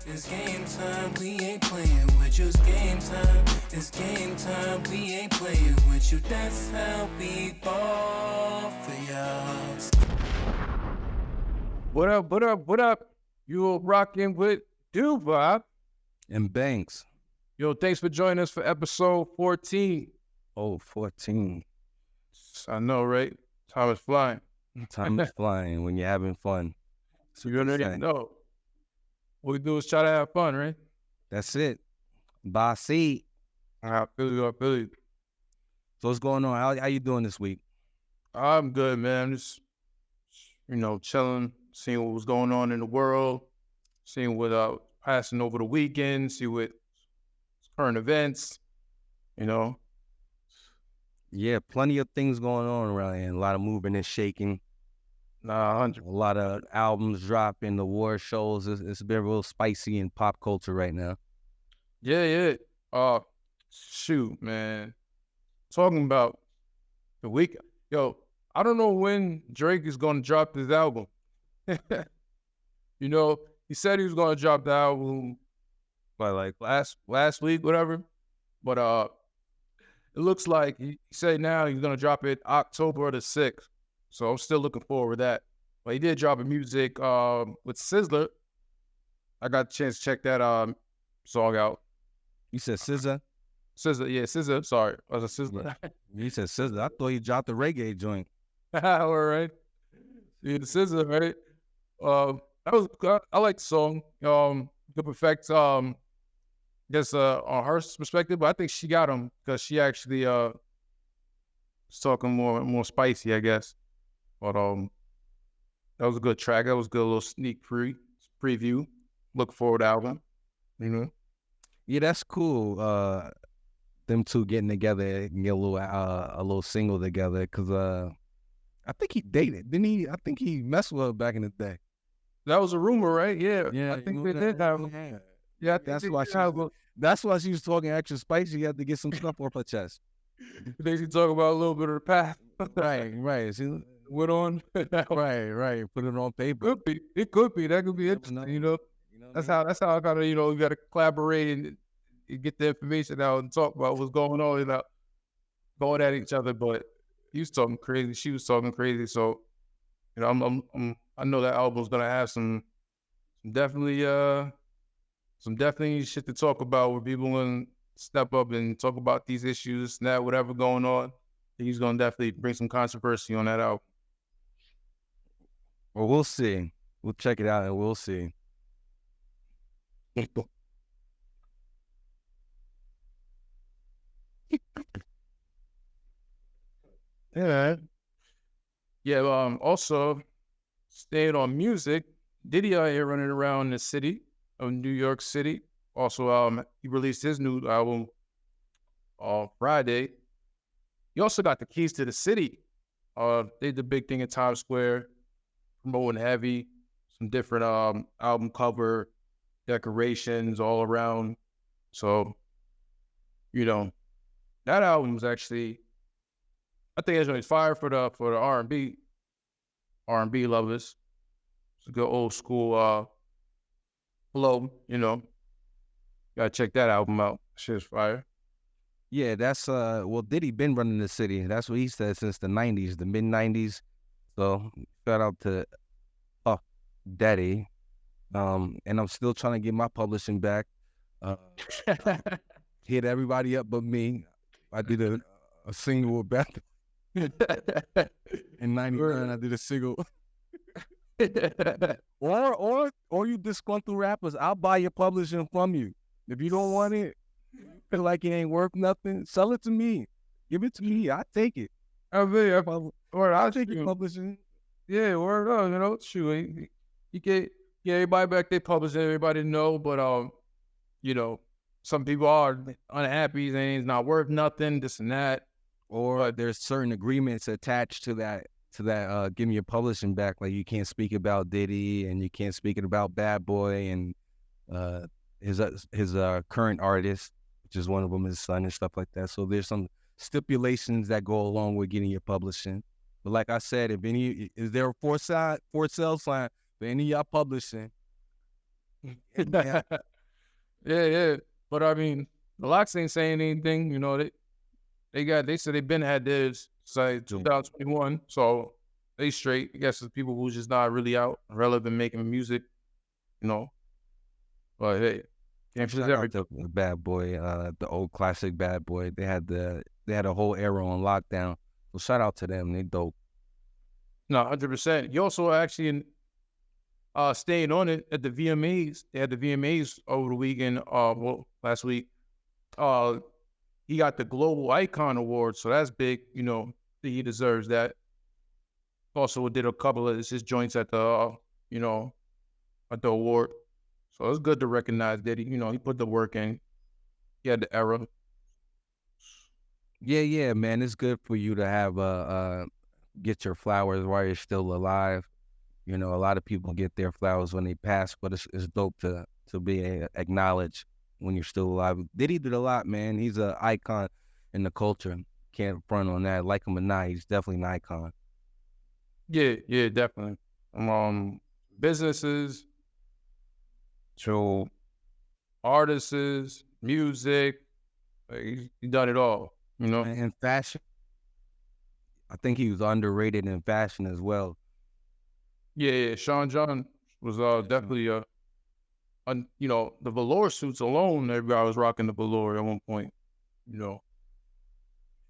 It's game time, we ain't playing with you. It's game time, it's game time, we ain't playing with you. That's how we ball for y'all. What up, what up, what up? You rocking with Bob and Banks. Yo, thanks for joining us for episode 14. Oh, 14. I know, right? Time is flying. Time is flying when you're having fun. So you already know. What we do is try to have fun, right? That's it. Bossy. I feel you. So what's going on? How you doing this week? I'm good, man. I'm just, chilling, seeing what was going on in the world, seeing what passing over the weekend, see what current events, Yeah, plenty of things going on around here. A lot of moving and shaking. A lot of albums dropping, the war shows. It's been real spicy in pop culture right now. Yeah. Shoot, man. Talking about the week. Yo, I don't know when Drake is going to drop this album. He said he was going to drop the album by like last week, whatever. But it looks like he said now he's going to drop it October the 6th. So I'm still looking forward to that. But he did drop a music with Sizzler. I got a chance to check that song out. You said SZA? SZA, yeah, SZA. Sorry, I was a Sizzler. You said SZA. I thought you dropped the reggae joint. All right. Yeah, the SZA, right? I like the song. Good perfect. I guess on her perspective, but I think she got him because she actually was talking more spicy, I guess. But that was a good track. That was a good little sneak preview. Look forward to album. Yeah, that's cool. Them two getting together and get a little single together because I think he dated, didn't he? I think he messed with her back in the day. That was a rumor, right? Yeah. I think they did have. Yeah, that's why she was talking extra spicy. She had to get some stuff off her chest. They should talk about a little bit of the past. Right. She went on. right. Put it on paper. It could be. That could be interesting. That's how I kind of you got to collaborate and get the information out and talk about what's going on going at each other. But he was talking crazy. She was talking crazy. So I know that album's gonna have some definitely shit to talk about where people gonna step up and talk about these issues, whatever going on. He's gonna definitely bring some controversy on that album. Well, we'll see. We'll check it out and we'll see. Yeah. Also, staying on music, Diddy out here running around the city of New York City. Also, he released his new album on Friday. He also got the keys to the city. They did the big thing in Times Square, promoting heavy, some different album cover decorations all around. So, that album was actually, I think it's really fire for the R&B lovers. It's a good old school flow, Gotta check that album out. Shit's fire. Yeah, that's Diddy been running the city. That's what he said since the 90s, the mid-90s. So shout out to Daddy. And I'm still trying to get my publishing back. Hit everybody up but me. I did a single with Beth. In 99, I did a single. or you disgruntled rappers, I'll buy your publishing from you. If you don't want it, feel like it ain't worth nothing, sell it to me. Give it to me. I'll take it. I'll take your publishing. Yeah, word on, shoot. You get everybody back their publishing, everybody know, but some people are unhappy, saying it's not worth nothing, this and that. Or there's certain agreements attached to that give me your publishing back. Like you can't speak about Diddy and you can't speak about Bad Boy and his current artist, which is one of them, his son and stuff like that. So there's some stipulations that go along with getting your publishing. But like I said, is there a for sale sign for any of y'all publishing? Yeah. Yeah. But I mean, the Locks ain't saying anything. You know, they said they've been had theirs since 2021, so they straight. I guess it's people who's just not really out relevant making music. You know, but hey, can't please Shout out everybody. to Bad Boy, the old classic Bad Boy. They had a whole era on lockdown. So shout out to them. They dope. No, 100%. He also actually staying on it at the VMAs. They had the VMAs over the weekend. Last week. Uh, he got the Global Icon Award, so that's big. You know, he deserves that. Also did a couple of his joints at the, at the award. So it's good to recognize that he put the work in. He had the era. Yeah, man. It's good for you to have get your flowers while you're still alive. You know, a lot of people get their flowers when they pass, but it's dope to be acknowledged when you're still alive. Diddy did a lot, man. He's an icon in the culture. Can't front on that. Like him or not, he's definitely an icon. Yeah, definitely. Businesses, to artists, music, he done it all. You know. And fashion, I think he was underrated in fashion as well. Yeah. Sean John was definitely the velour suits alone. Everybody was rocking the velour at one point. You know,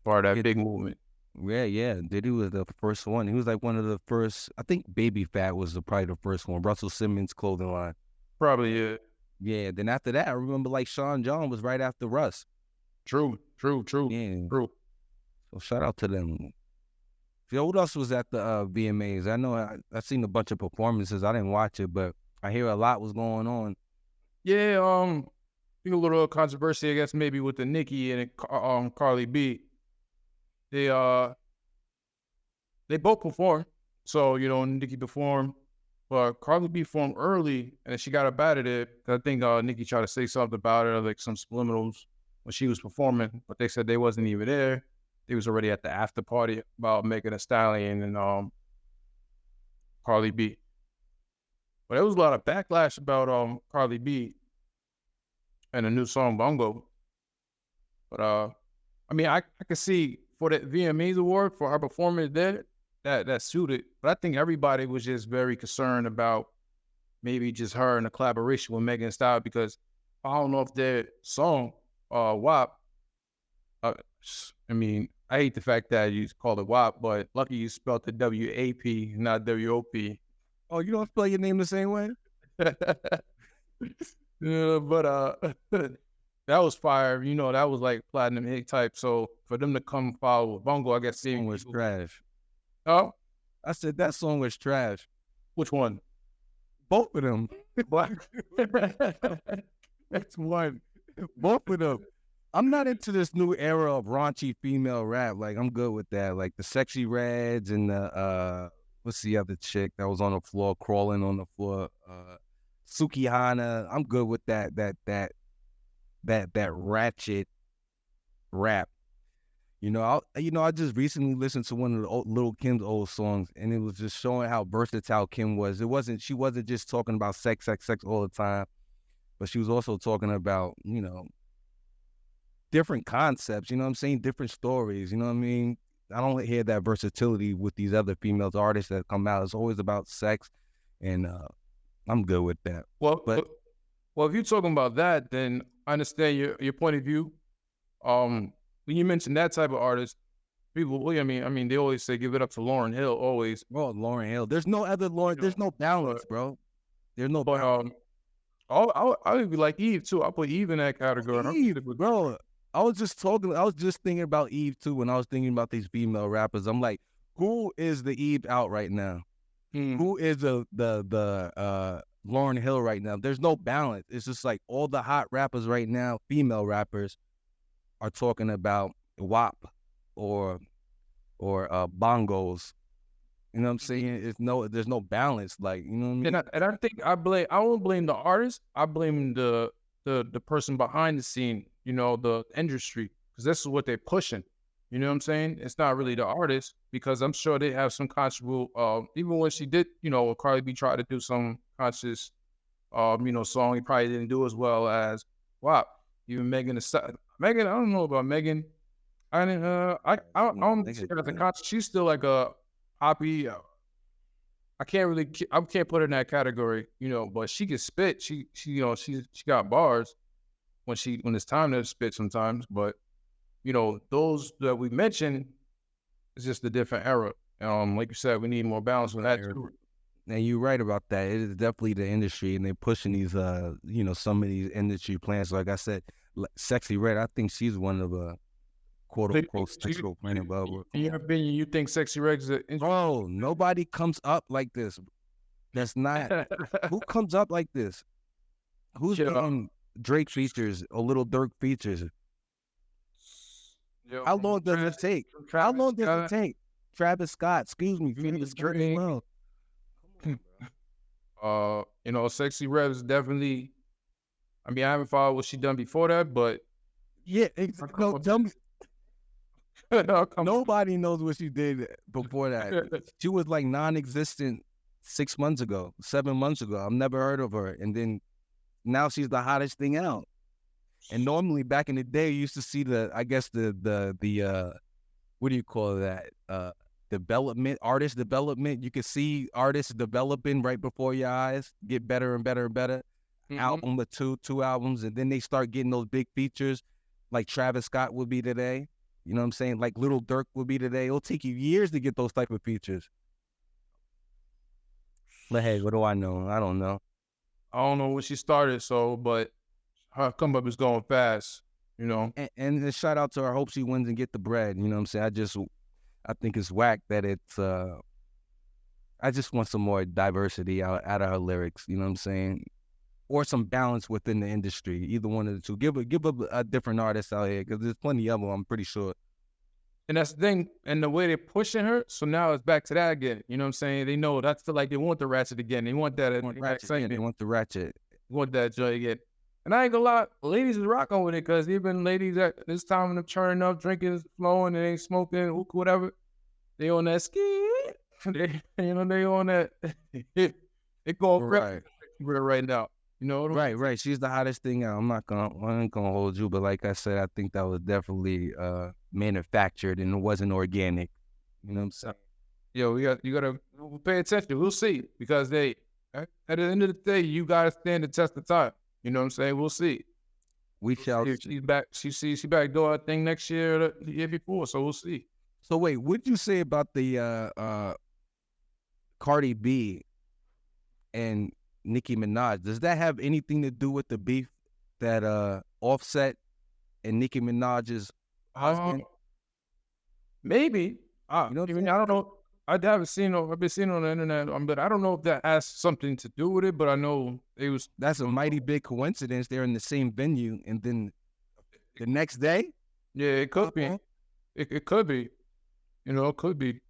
part of that big movement. Yeah. Diddy was the first one. He was like one of the first. I think Baby Fat was probably the first one. Russell Simmons clothing line. Probably, yeah. Yeah. Then after that, I remember like Sean John was right after Russ. True. Yeah. True. So shout out to them. Yo, what else was at the VMAs? I know I seen a bunch of performances. I didn't watch it, but I hear a lot was going on. Yeah, I think a little controversy, I guess, maybe with the Nicki and Carly B. They both performed. So, Nicki performed, but Carly B performed early, and then she got up out of it. I think Nicki tried to say something about her, like some subliminals when she was performing, but they said they wasn't even there. They was already at the after party about Megan Thee Stallion and Carly B. But there was a lot of backlash about Carly B and the new song Bongo. But I mean, I could see for the VMAs award for her performance there, that suited. But I think everybody was just very concerned about maybe just her in a collaboration with Megan Thee Stallion, because I don't know if their song WAP. I mean, I hate the fact that you call it WAP, but lucky you spelled the W-A-P, not W-O-P. Oh, you don't spell your name the same way? Yeah, but that was fire. That was like platinum hit type. So for them to come follow with Bongo, I guess Song was trash. Oh, I said that song was trash. which one? Both of them. That's one. Both of them. I'm not into this new era of raunchy female rap. Like, I'm good with that. Like the Sexy Reds and the what's the other chick that was on the floor, crawling on the floor? Sukihana. I'm good with that ratchet rap. I just recently listened to one of the Lil Kim's old songs, and it was just showing how versatile Kim was. She wasn't just talking about sex all the time, but she was also talking about, different concepts, you know what I'm saying? Different stories, you know what I mean? I don't hear that versatility with these other female artists that come out. It's always about sex, and I'm good with that. Well, if you're talking about that, then I understand your point of view. When you mention that type of artist, people, I mean, they always say give it up to Lauryn Hill. Always. Oh, Lauryn Hill. There's no other Lauryn. There's no balance, bro. There's no balance. I would be like Eve too. I'll put Eve in that category. Eve, bro. I was just thinking about Eve too when I was thinking about these female rappers. I'm like, who is the Eve out right now? Who is the Lauryn Hill right now? There's no balance. It's just like all the hot rappers right now, female rappers, are talking about WAP or bongos. You know what I'm saying? There's no balance. Like, you know what I mean? And I think I won't blame the artist. I blame the person behind the scene, the industry, because this is what they're pushing. You know what I'm saying? It's not really the artist, because I'm sure they have some conscious, even when she did, Cardi B tried to do some conscious song. He probably didn't do as well as WAP. Even Megan, I don't know about Megan. I didn't. I don't see her as a concert. She's still like a poppy. I can't really. I can't put her in that category, But she can spit. She got bars when it's time to spit sometimes. But those that we mentioned is just a different era. Like you said, we need more balance with that too. And you're right about that. It is definitely the industry, and they're pushing these, some of these industry plans. Like I said, Sexy Red, I think she's one of a quote-unquote sexual plan above. In your opinion, you think Sexy Red is Bro, nobody comes up like this. That's not... Who comes up like this? Who's getting Drake features or Little Durk features? How long does it take? How long does it take? Travis Scott, excuse me, Phoenix Drake. Sexy Red is definitely. I mean, I haven't followed what she done before that, but yeah, no, tell me. Nobody knows what she did before that. She was like non-existent 6 months ago, 7 months ago. I've never heard of her, and then now she's the hottest thing out. And normally back in the day, you used to see the what do you call that? Artist development. You could see artists developing right before your eyes, get better and better and better. Mm-hmm. Album or two albums, and then they start getting those big features, like Travis Scott would be today. You know what I'm saying? Like Little Durk would be today. It'll take you years to get those type of features. But hey, what do I know? I don't know. I don't know when she started, but her come up is going fast, And a shout out to her. Hope she wins and get the bread. You know what I'm saying? I think it's whack that it's. I just want some more diversity out of her lyrics. You know what I'm saying? Or some balance within the industry. Either one of the two. Give a different artist out here, because there's plenty of them, I'm pretty sure. And that's the thing. And the way they're pushing her, so now it's back to that again. You know what I'm saying? They know that's like they want the ratchet again. They want that. They want the ratchet. They want that joy again. And I ain't gonna lie, ladies is rocking with it, because even ladies at this time when they're turning up, drinking, flowing, they ain't smoking, whatever. They on that ski. They on that. They going right now. Right. She's the hottest thing out. I ain't gonna hold you, but like I said, I think that was definitely manufactured and it wasn't organic. You know what I'm saying? Yo, you gotta pay attention. We'll see, because at the end of the day, you gotta stand the test of time. You know what I'm saying? We'll see. We shall see. She's back. She back doing her thing next year, the year before. So we'll see. So wait, what'd you say about the Cardi B and Nicki Minaj? Does that have anything to do with the beef that Offset and Nicki Minaj's husband? Maybe. I don't know. I've been seeing it on the internet, but I don't know if that has something to do with it. But I know that's a mighty big coincidence. They're in the same venue, and then the next day. Yeah, it could be. It could be. It could be.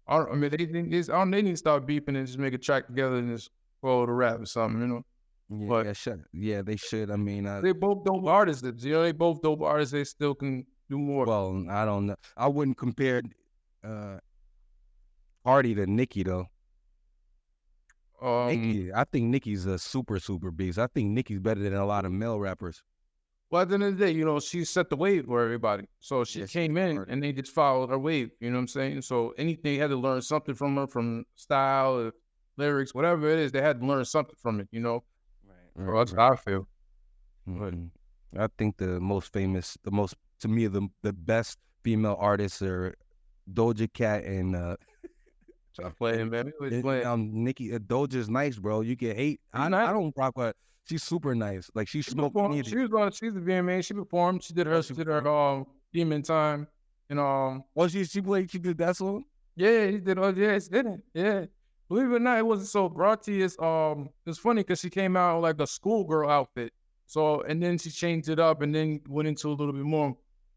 I mean, they need to start beeping and just make a track together and just follow the rap or something, Yeah, they should. I mean, they both dope artists. They both dope artists. They still can do more. Well, I don't know. I wouldn't compare Cardi to Nicki though. I think Nicki's a super beast. I think Nicki's better than a lot of male rappers. Well, at the end of the day, she set the wave for everybody. So she came in and they just followed her wave. You know what I'm saying? So anything, they had to learn something from her, from style, lyrics, whatever it is, they had to learn something from it, Right. Well, that's how I feel. Mm-hmm. I think the best female artists are Doja Cat and Stop playing, man. Nicki. Doja's nice, bro. You can hate. I don't rock with her. She's super nice. Like she's she's the VMA. She performed. She did her Demon Time. She did that song? Yeah, he did. Yes, didn't. Yeah. Believe it or not, it wasn't so grunty. It's funny because she came out like a schoolgirl outfit. So, and then she changed it up and then went into a little bit more.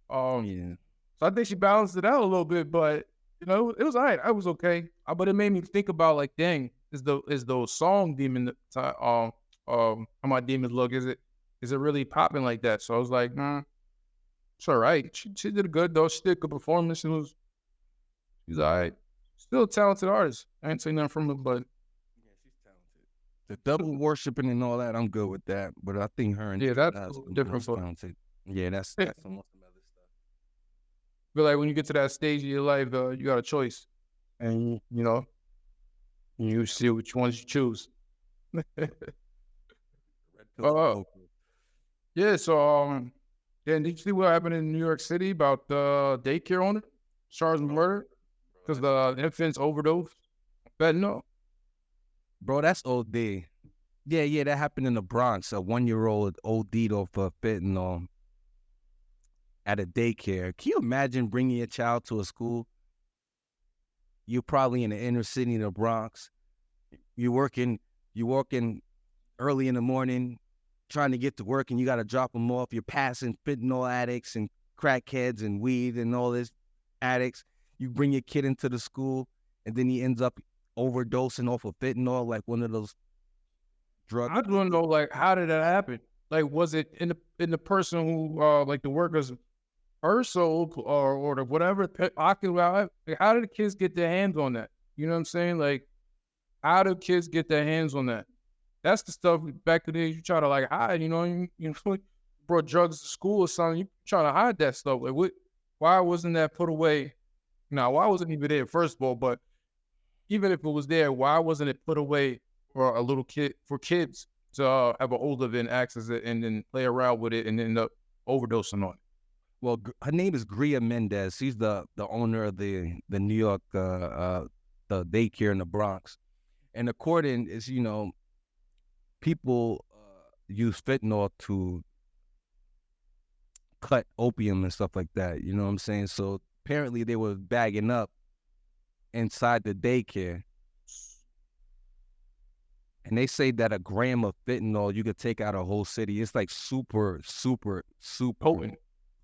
So I think she balanced it out a little bit, but it was all right. I was okay. But it made me think about like, dang, is the song Demon Time how my demons look? Is it really popping like that? So I was like, nah, it's all right. She did good though. She did a good performance. She's all right. Still a talented artist. I ain't saying nothing from her, but yeah, she's talented. The double worshiping and all that, I'm good with that. But I think her and Yeah, that's a Nas little are different most for. talented. Yeah, that's some other stuff. Feel like when you get to that stage of your life, you got a choice, and you see which ones you choose. Red pill for Uh, both. yeah. So, then did you see what happened in New York City about the daycare owner charged with murder because the infants overdosed fentanyl? Bro, that's OD. Yeah, that happened in the Bronx. A 1-year-old OD'd off of fentanyl at a daycare. Can you imagine bringing your child to a school? You're probably in the inner city in the Bronx. You're working early in the morning, trying to get to work, and you got to drop them off. You're passing fentanyl addicts and crackheads and weed and all this addicts. You bring your kid into the school, and then he ends up overdosing off of fentanyl, like one of those drugs. I just want to know, like, how did that happen? Like, was it in the person who, like, the workers' purse or the whatever pocket? Like, how did the kids get their hands on that? You know what I'm saying? Like, how do kids get their hands on that? That's the stuff back in the days you try to like hide. Brought drugs to school or something. You trying to hide that stuff. Like, what? Why wasn't that put away? Now, why wasn't it even there? First of all, but even if it was there, why wasn't it put away for a little kid, for kids to have an older than access it and then play around with it and end up overdosing on it? Well, her name is Gria Mendez. She's the owner of the New York the daycare in the Bronx. And according is people use fentanyl to cut opium and stuff like that. You know what I'm saying? So apparently they were bagging up inside the daycare. And they say that a gram of fentanyl, you could take out a whole city. It's like super, super, super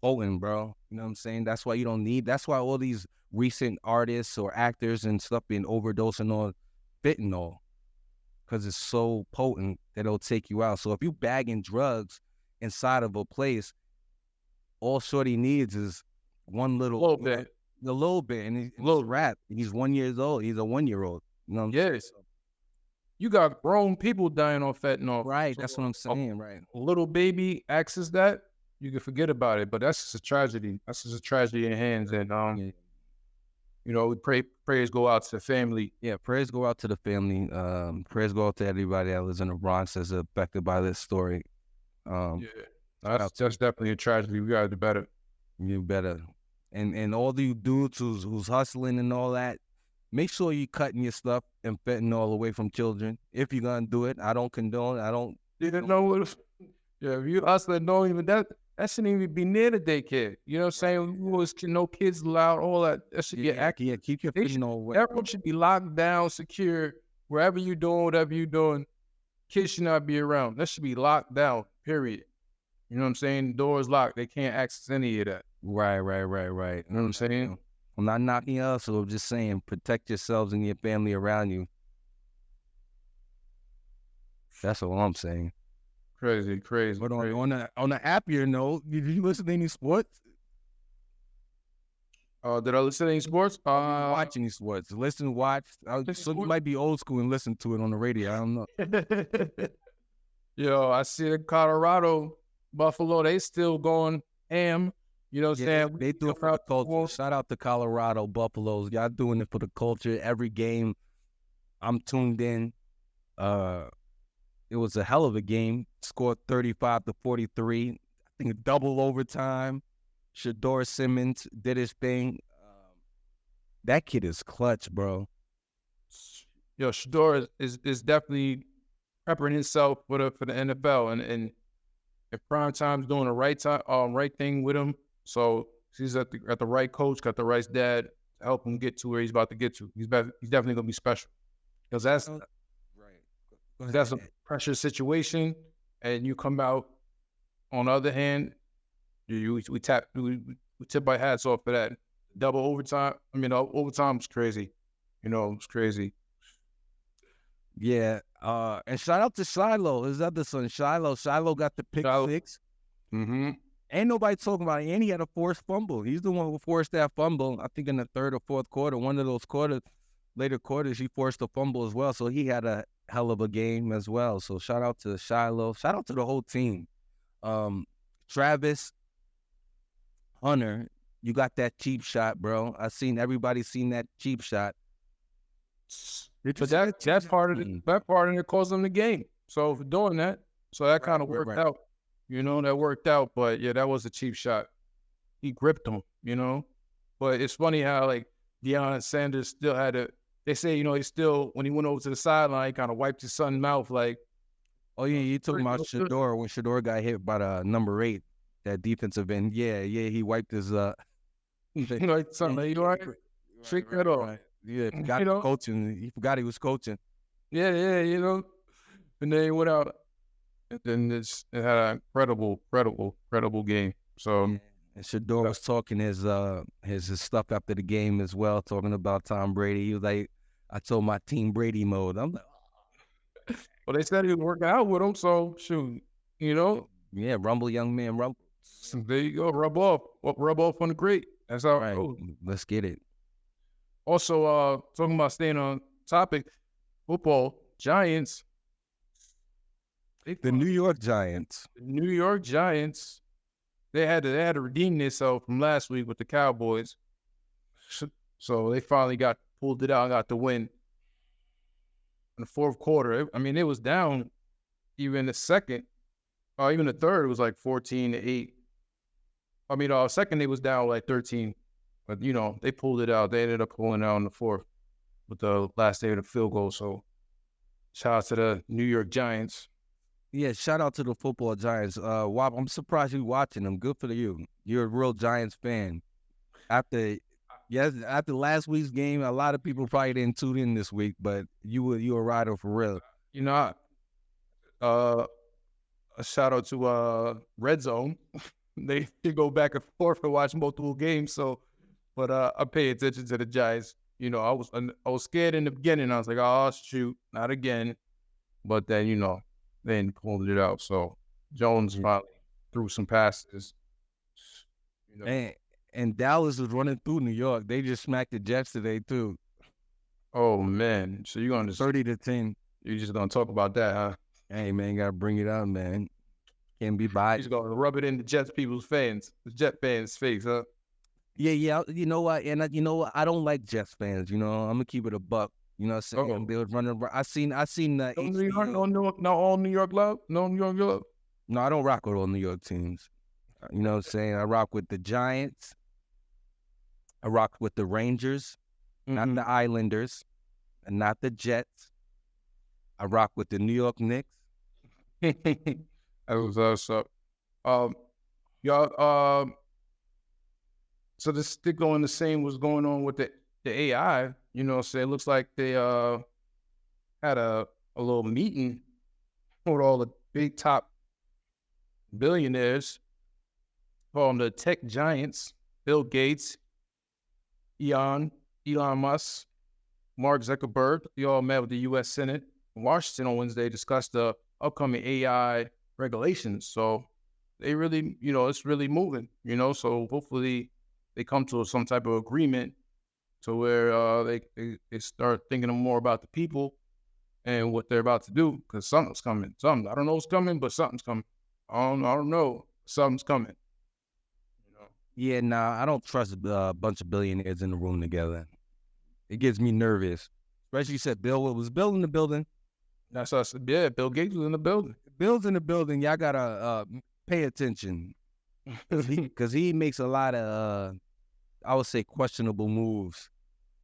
potent, bro. You know what I'm saying? That's why that's why all these recent artists or actors and stuff been overdosing on fentanyl. Because it's so potent that it'll take you out. So if you bagging drugs inside of a place, all Shorty needs is one little bit. A little bit, and he's rap. He's 1 year old. He's a 1-year-old. You know what I'm saying? Yes. You got grown people dying on fentanyl. Right, So that's what I'm saying, right. A little baby access that, you can forget about it. But that's just a tragedy. That's just a tragedy in hands. And prayers go out to the family. Yeah, prayers go out to the family. Prayers go out to everybody that lives in the Bronx that's affected by this story. That's definitely a tragedy. We gotta do better. You better. And all you dudes who's hustling and all that, make sure you cutting your stuff and fentanyl away from children. If you're gonna do it, I don't condone. Didn't know what. Yeah, if you hustling, don't even that shouldn't even be near the daycare. You know what I'm saying? No kids allowed. All that. That should be accurate. Yeah, keep your fentanyl away. Everyone should be locked down, secure. Wherever you're doing, whatever you're doing, kids should not be around. That should be locked down. Period. You know what I'm saying? Doors locked. They can't access any of that. Right. You know what I'm saying? I'm not knocking you out, so I'm just saying protect yourselves and your family around you. That's all I'm saying. Crazy. But on a happier note, did you listen to any sports? Did I listen to any sports? Watch any sports. Watch. Some you might be old school and listen to it on the radio. I don't know. Yo, I see Colorado, Buffalo, they still going ham. You know what I'm saying? They do it for the culture. Shout out to Colorado Buffaloes. Y'all doing it for the culture. Every game, I'm tuned in. It was a hell of a game. Scored 35-43. I think double overtime. Shador Simmons did his thing. That kid is clutch, bro. Yo, Shador is definitely preparing himself for the NFL, and if prime time's doing the right thing with him. So he's at the right coach, got the right dad to help him get to where he's about to get to. He's definitely gonna be special because that's a pressure situation, and you come out. On the other hand, we tip our hats off for that. Double overtime. I mean, overtime was crazy. It's crazy. Yeah. And shout out to Shiloh. His other son, Shiloh. Shiloh got the pick 6. Mm-hmm. Ain't nobody talking about it. And he had a forced fumble. He's the one who forced that fumble, I think in the third or fourth quarter, one of those quarters. later quarters, he forced a fumble as well. So he had a hell of a game as well. So shout out to Shiloh. Shout out to the whole team. Travis Hunter, you got that cheap shot, bro. Everybody seen that cheap shot. But that part of it cost them the game. So for doing that, so that kind of worked out. You know, that worked out. But yeah, that was a cheap shot. He gripped him, you know. But it's funny how like Deion Sanders still had to. They say, you know, he still, when he went over to the sideline, he kind of wiped his son's mouth like. Oh yeah, you talking about Shador when Shador got hit by the number 8, that defensive end. Yeah, he wiped his like something like, you all right? Shake that off. Yeah, forgot coaching. He forgot he was coaching. Yeah, you know. And then he went out, and then it had an incredible game. So. And Shador was talking his stuff after the game as well, talking about Tom Brady. He was like, I told my team Brady mode. I'm like, well, they said he was working out with him, so shoot, you know. Yeah, rumble, young man, rumble. So there you go, rub off on the great. That's how it goes. Let's get it. Also, talking about staying on topic, football, Giants. The New York Giants. They had to redeem themselves from last week with the Cowboys. So they finally pulled it out and got the win in the fourth quarter. I mean, it was down even the second, or even the third, it was like 14-8. I mean, second it was down like 13. But, you know, they pulled it out. They ended up pulling it out in the fourth with the last day of the field goal. So shout out to the New York Giants. Yeah, shout out to the football Giants. Wop, I'm surprised you're watching them. Good for you. You're a real Giants fan. After last week's game, a lot of people probably didn't tune in this week, but you a rider for real. You know, a shout out to Red Zone. They go back and forth and watch multiple games. So, but I pay attention to the Giants. You know, I was scared in the beginning. I was like, oh shoot, not again. But then, you know, then pulled it out. So Jones finally threw some passes. You know. And Dallas was running through New York. They just smacked the Jets today too. Oh man! So you're gonna 30-10. You just gonna talk about that, huh? Hey man, gotta bring it up, man. Can't be biased. He's gonna rub it in the Jet fans' face, huh? Yeah. You know what? And you know what? I don't like Jets fans. You know, I'm gonna keep it a buck. You know what I'm saying? They was running. I seen the all New York love. No New York love. No, I don't rock with all New York teams. You know what I'm saying? I rock with the Giants. I rock with the Rangers, not the Islanders, and not the Jets. I rock with the New York Knicks. That was us up. Y'all. So this stick going the same was going on with the AI. You know, so it looks like they had a little meeting with all the big top billionaires, call them the tech giants, Bill Gates, Elon Musk, Mark Zuckerberg. They all met with the U.S. Senate in Washington on Wednesday, discussed the upcoming AI regulations. So they really, you know, it's really moving, you know, so hopefully they come to some type of agreement to where they start thinking more about the people and what they're about to do, because something's coming. I don't know what's coming, but something's coming. I don't know. Something's coming. You know? Yeah, nah, I don't trust a bunch of billionaires in the room together. It gets me nervous. Especially you said was Bill in the building? That's us. Yeah, Bill Gates was in the building. Bill's in the building. Y'all gotta pay attention because he makes a lot of I would say questionable moves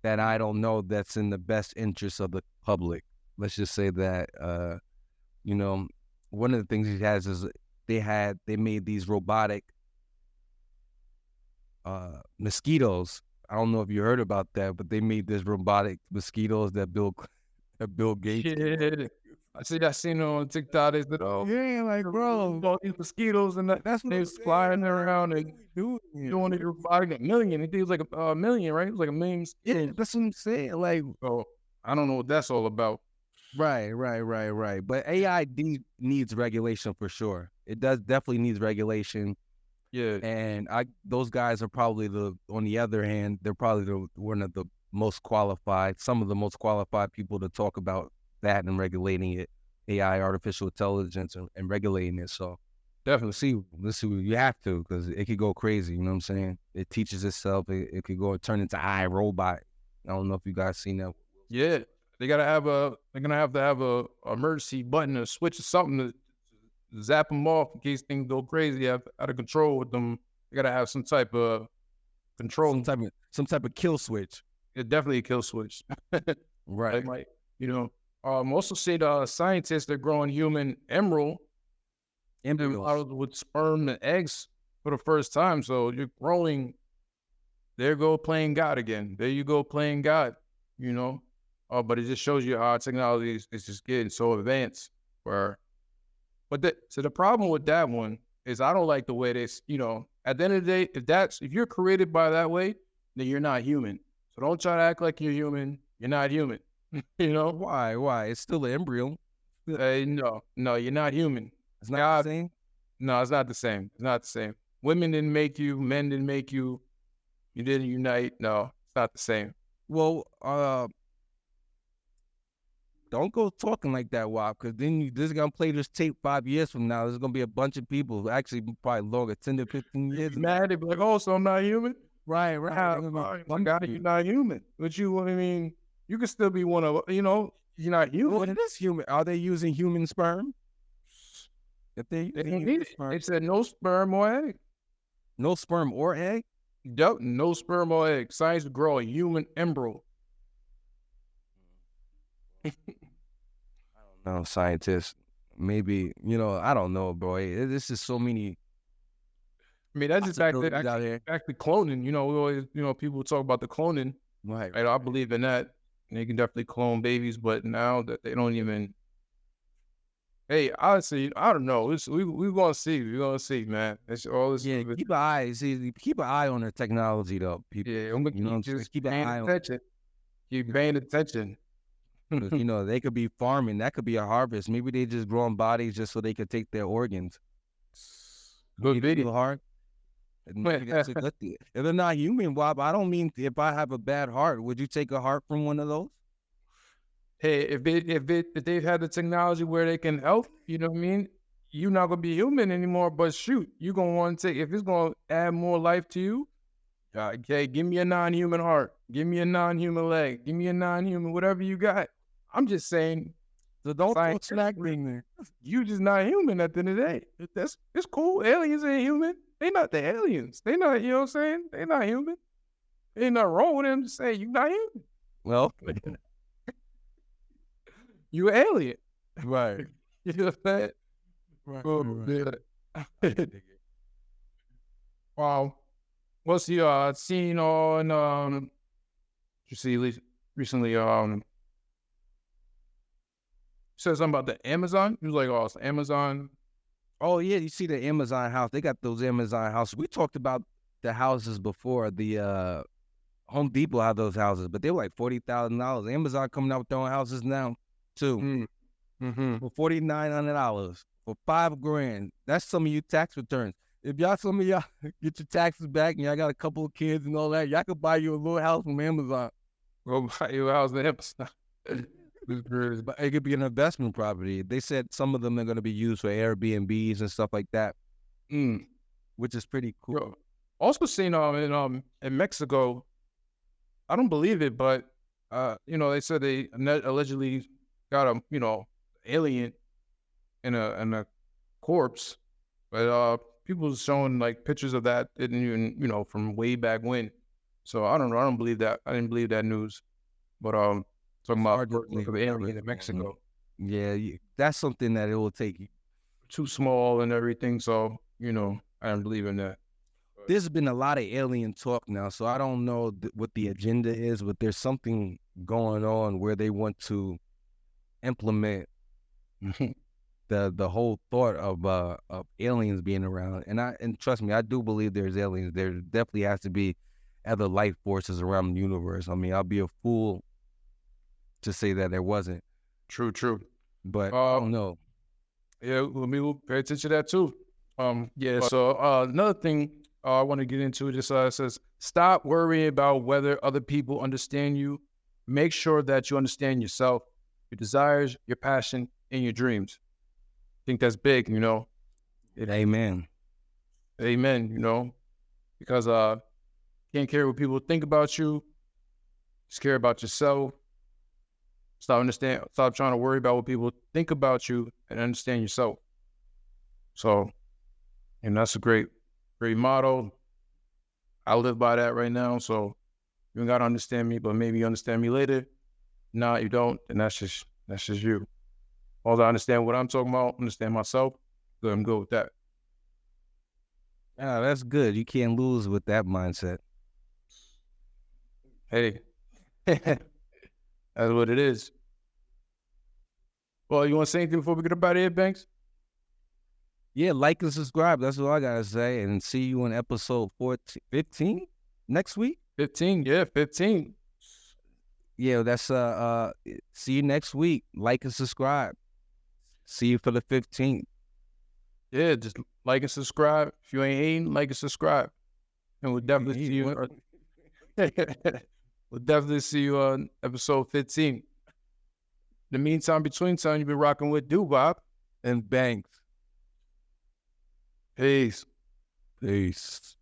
that I don't know that's in the best interest of the public. Let's just say that, you know, one of the things he has is they made these robotic mosquitoes. I don't know if you heard about that, but they made this robotic mosquitoes that Bill Gates. Yeah. I seen it on TikTok. They said, "Oh, yeah, like bro, all these mosquitoes and that's they was flying around and doing it robotic. $1 million. It was like a million, right? It was like $1 million. Yeah, that's what I'm saying. Like, oh, I don't know what that's all about. Right. But AI needs regulation for sure. It definitely needs regulation. Yeah. And those guys are probably on the other hand, they're probably one of the most qualified, some of the most qualified people to talk about that and regulating it, AI, artificial intelligence, and regulating it. So Definitely. let's see, you have to, because it could go crazy. You know what I'm saying? It teaches itself. It could go and turn into iRobot. I don't know if you guys seen that. Yeah, they're gonna have to have a emergency button, a switch or something to zap them off in case things go crazy out of control with them. They gotta have some type of control. Some type of kill switch. It's definitely a kill switch. Right. They might, also see the scientists that growing human Embryos. with sperm and eggs for the first time. So you're growing. There go playing God again. There you go playing God. But it just shows you how technology is just getting so advanced. So the problem with that one is I don't like the way this. At the end of the day, if you're created by that way, then you're not human. So don't try to act like you're human. You're not human. Why? It's still an embryo. No, you're not human. It's not the same. No, it's not the same. It's not the same. Women didn't make you. Men didn't make you. You didn't unite. No, it's not the same. Well, don't go talking like that, Wop, because then this is gonna play this tape 5 years from now. There's gonna be a bunch of people, actually probably longer, 10 to 15 years. Mad, they be like, "Oh, so I'm not human." Right. My God, you're not human. But you can still be one of, you're not human. Well, it is human. Are they using human sperm? If they need it. They said no sperm or egg. No sperm or egg? Yep, no sperm or egg. Science to grow a human embryo. I don't know, scientists. Maybe, I don't know, bro. This is so many. I mean, that's just back to cloning. We always, people talk about the cloning. Right. I believe in that. And they can definitely clone babies, but now that they don't even. Hey, honestly, I don't know. We're gonna see. We're gonna see, man. It's all this. Yeah, keep an eye on the technology, though. People. Yeah, I'm gonna just keep an eye on attention. Keep paying attention. They could be farming. That could be a harvest. Maybe they just growing bodies just so they could take their organs. Good video. Hard. If they're not human, Bob, I don't mean if I have a bad heart, would you take a heart from one of those? Hey, if they've had the technology where they can help, you know what I mean? You're not gonna be human anymore. But shoot, you're gonna want to take if it's gonna add more life to you. Okay, give me a non-human heart. Give me a non-human leg. Give me a non-human whatever you got. I'm just saying. So don't smack me. You just not human at the end of the day. It's cool. Aliens ain't human. They not the aliens. They not, you know what I'm saying? They not human. Ain't nothing wrong with them to say you not human. Well, you an alien. Right. You know that? Right. Wow. What's the seen on you see recently said something about the Amazon? He was like, oh, it's Amazon. Oh yeah, you see the Amazon house. They got those Amazon houses. We talked about the houses before. The Home Depot had those houses, but they were like $40,000. Amazon coming out with their own houses now too. For $4,900 for $5,000. That's some of your tax returns. If some of y'all get your taxes back and y'all got a couple of kids and all that, y'all could buy you a little house from Amazon. Go buy you a house from Amazon. But it could be an investment property. They said some of them are going to be used for Airbnbs and stuff like that, which is pretty cool. Bro, also seen in Mexico, I don't believe it, but they said they allegedly got a alien in a corpse, but people showing like pictures of that didn't even from way back when. So I don't know. I don't believe that. I didn't believe that news, but talking about the alien in Mexico. Yeah, that's something that it will take. Too small and everything, so I don't believe in that. There's been a lot of alien talk now, so I don't know what the agenda is, but there's something going on where they want to implement the whole thought of aliens being around. And trust me, I do believe there's aliens. There definitely has to be other life forces around the universe. I mean, I'll be a fool to say that there wasn't. True. But I don't know. Yeah, we'll pay attention to that too. So another thing I want to get into this. It says, stop worrying about whether other people understand you. Make sure that you understand yourself, your desires, your passion, and your dreams. I think that's big, you know. Amen. Amen, because can't care what people think about you. Just care about yourself. Stop trying to worry about what people think about you and understand yourself. So, and that's a great motto. I live by that right now. So you don't gotta understand me, but maybe you understand me later. Nah, you don't, and that's just you. All I understand what I'm talking about, understand myself, good, I'm good with that. Ah, that's good. You can't lose with that mindset. Hey, that's what it is. Well, you want to say anything before we get up out of here, Banks? Yeah, like and subscribe. That's all I gotta say. And see you on episode 15 next week. 15, yeah, 15. Yeah, that's see you next week. Like and subscribe. See you for the 15th. Yeah, just like and subscribe. If you ain't hating, like and subscribe. And we'll definitely see you. We'll definitely see you on episode 15. In the meantime, between time, you've been rocking with Bob And Banks. Peace. Peace.